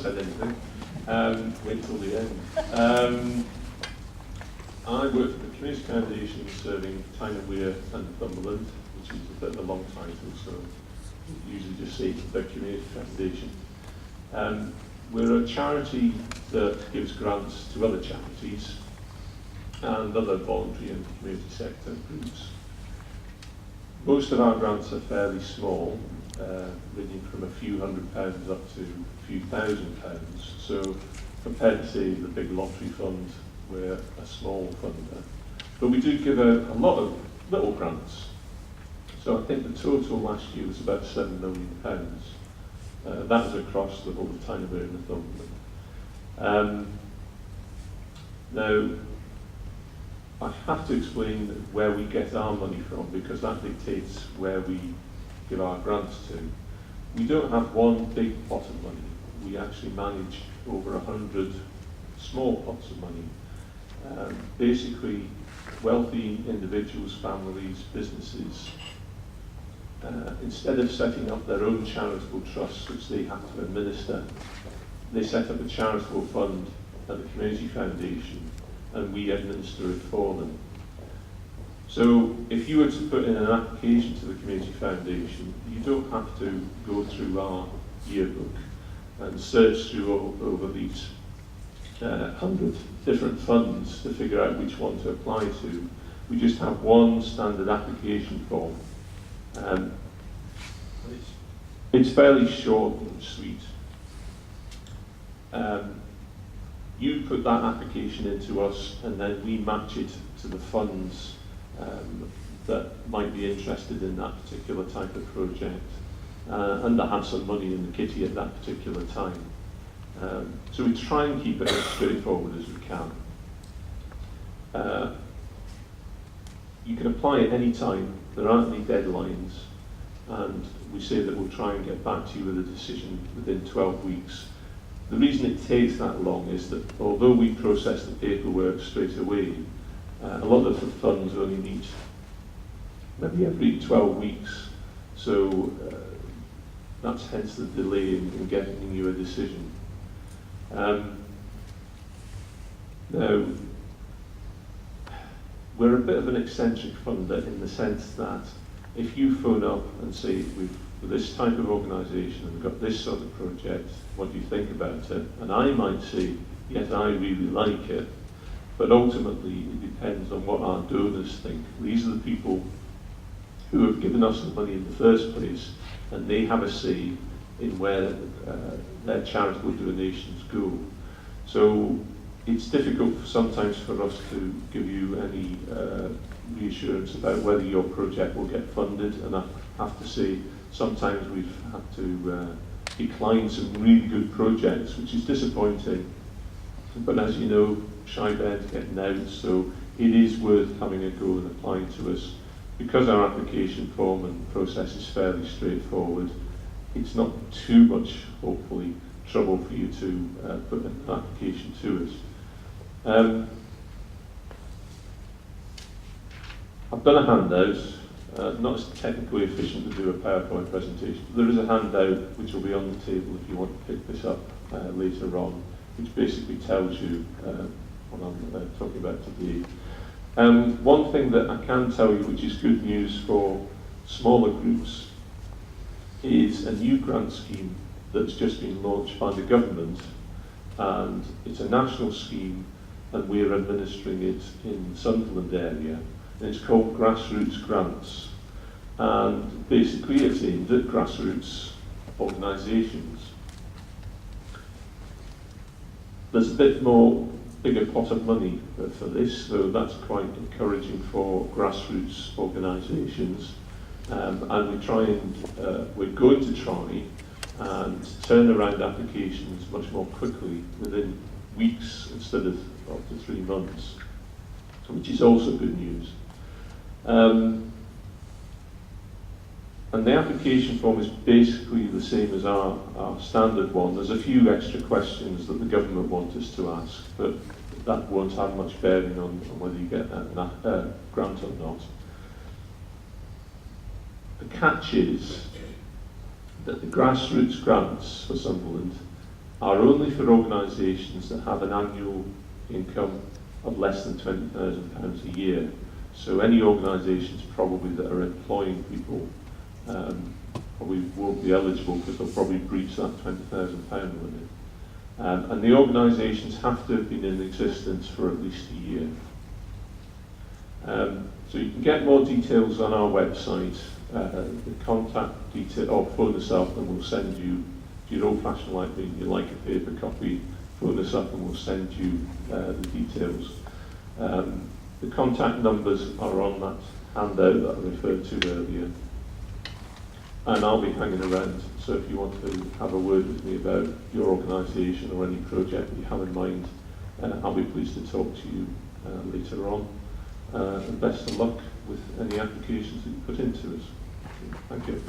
said anything. Wait till the end. I work for the Community Foundation serving Tyne and Wear and Northumberland, which is a bit of a long title, so I usually just say the Community Foundation. We're a charity that gives grants to other charities and other voluntary and community sector groups. Most of our grants are fairly small, ranging from a few £100s up to a few £1,000s. So compared to, say, the big lottery fund, we're a small funder. But we do give a lot of little grants. So I think the total last year was about £7 million. That was across the whole of Tyne and Wear and Northumberland. Now, I have to explain where we get our money from, because that dictates where we give our grants to. We don't have one big pot of money. We actually manage over 100 small pots of money. Basically, wealthy individuals, families, businesses, instead of setting up their own charitable trusts, which they have to administer, they set up a charitable fund at the Community Foundation, and we administer it for them. So if you were to put in an application to the Community Foundation, you don't have to go through our yearbook and search through over these 100 different funds to figure out which one to apply to. We just have one standard application form. It's fairly short and sweet. You put that application into us, and then we match it to the funds that might be interested in that particular type of project, and that have some money in the kitty at that particular time. So we try and keep it as straightforward as we can. You can apply at any time. There aren't any deadlines, and we say that we'll try and get back to you with a decision within 12 weeks. The reason it takes that long is that although we process the paperwork straight away, a lot of the funds only meet maybe every 12 weeks. So that's hence the delay in getting you a decision. Now, we're a bit of an eccentric funder in the sense that if you phone up and say, we're this type of organisation and we've got this sort of project, what do you think about it? And I might say, yes, I really like it, but ultimately it depends on what our donors think. These are the people who have given us the money in the first place, and they have a say in where their charitable donations go. So it's difficult sometimes for us to give you any reassurance about whether your project will get funded, and I have to say sometimes we've had to decline some really good projects, which is disappointing. But as you know, shy bed's getting out, so it is worth having a go and applying to us. Because our application form and process is fairly straightforward, it's not too much, hopefully, trouble for you to put an application to us. I've done a handout, not as technically efficient to do a PowerPoint presentation, but there is a handout which will be on the table if you want to pick this up later on, which basically tells you what I'm talking about today. One thing that I can tell you, which is good news for smaller groups, is a new grant scheme that's just been launched by the government, and it's a national scheme, and we're administering it in the Sunderland area, and it's called Grassroots Grants, and basically it's aimed at grassroots organisations. There's a bit more bigger pot of money for this, so that's quite encouraging for grassroots organisations, and we're going to try and turn around applications much more quickly, within weeks instead of up to 3 months, which is also good news. And the application form is basically the same as our standard one. There's a few extra questions that the government want us to ask, but that won't have much bearing on whether you get a grant or not. The catch is that the grassroots grants for Sunderland are only for organisations that have an annual income of less than £20,000 a year. So any organisations probably that are employing people probably won't be eligible because they'll probably breach that £20,000 limit. And the organisations have to have been in existence for at least a year. So you can get more details on our website, the contact detail, or phone us up and we'll send you, if you're old-fashioned like me and you like a paper copy, phone us up and we'll send you the details. The contact numbers are on that handout that I referred to earlier. And I'll be hanging around, so if you want to have a word with me about your organisation or any project that you have in mind, I'll be pleased to talk to you later on. And best of luck with any applications that you put into us. Thank you.